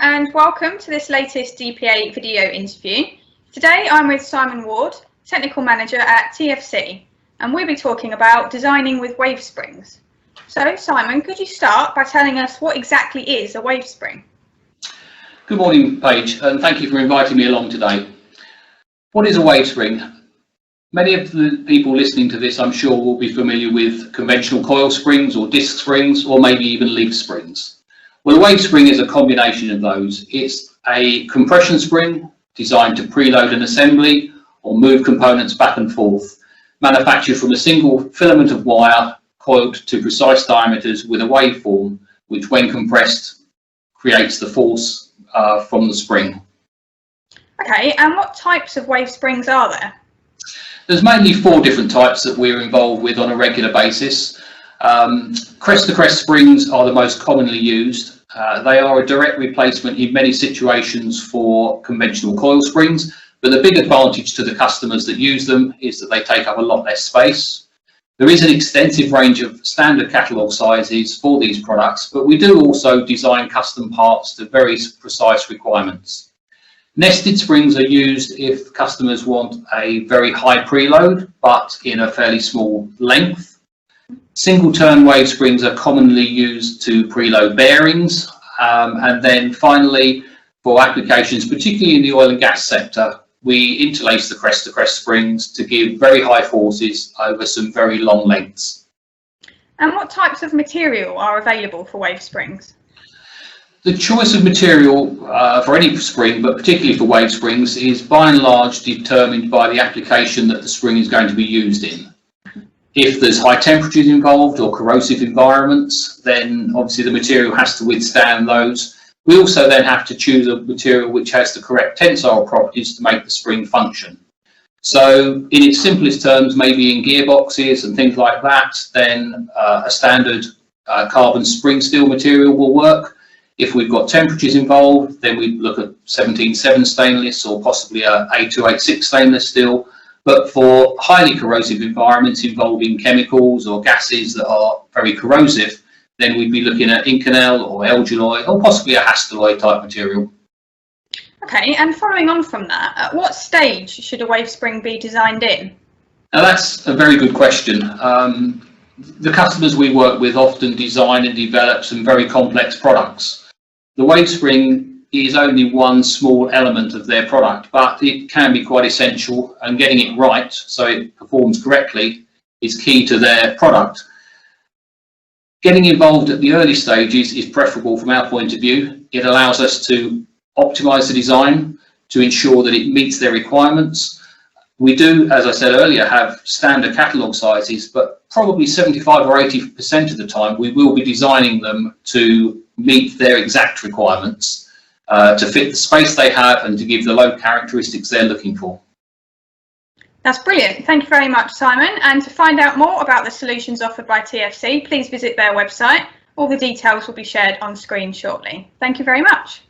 and welcome to this latest DPA video interview. Today I'm with Simon Ward, Technical Manager at TFC, and we'll be talking about designing with wave springs. So Simon, could you start by telling us what exactly is a wave spring? Good morning, Paige, and thank you for inviting me along today. What is a wave spring? Many of the people listening to this, I'm sure, will be familiar with conventional coil springs or disc springs, or maybe even leaf springs. Well, a wave spring is a combination of those. It's a compression spring designed to preload an assembly or move components back and forth, manufactured from a single filament of wire coiled to precise diameters with a waveform, which when compressed creates the force from the spring. Okay, and what types of wave springs are there? There's mainly 4 different types that we're involved with on a regular basis. Crest-to-crest springs are the most commonly used. They are a direct replacement in many situations for conventional coil springs, but the big advantage to the customers that use them is that they take up a lot less space. There is an extensive range of standard catalogue sizes for these products, but we do also design custom parts to very precise requirements. Nested springs are used if customers want a very high preload, but in a fairly small length. Single turn wave springs are commonly used to preload bearings, and then finally for applications, particularly in the oil and gas sector, we interlace the crest-to-crest springs to give very high forces over some very long lengths. And what types of material are available for wave springs? The choice of material for any spring, but particularly for wave springs, is by and large determined by the application that the spring is going to be used in. If there's high temperatures involved or corrosive environments, then obviously the material has to withstand those. We also then have to choose a material which has the correct tensile properties to make the spring function. So in its simplest terms, maybe in gearboxes and things like that, then a standard carbon spring steel material will work. If we've got temperatures involved, then we look at 17.7 stainless or possibly a A286 stainless steel. But for highly corrosive environments involving chemicals or gases that are very corrosive, then we'd be looking at Inconel or Elgiloy or possibly a Hastelloy type material. Okay, and following on from that, at what stage should a wave spring be designed in? Now that's a very good question. The customers we work with often design and develop some very complex products. The wave spring is only one small element of their product, but it can be quite essential, and getting it right so it performs correctly is key to their product. Getting involved at the early stages is preferable from our point of view. It allows us to optimize the design to ensure that it meets their requirements. We do, as I said earlier, have standard catalogue sizes, but probably 75 or 80% of the time we will be designing them to meet their exact requirements, to fit the space they have and to give the load characteristics they're looking for. That's brilliant. Thank you very much, Simon. And to find out more about the solutions offered by TFC, please visit their website. All the details will be shared on screen shortly. Thank you very much.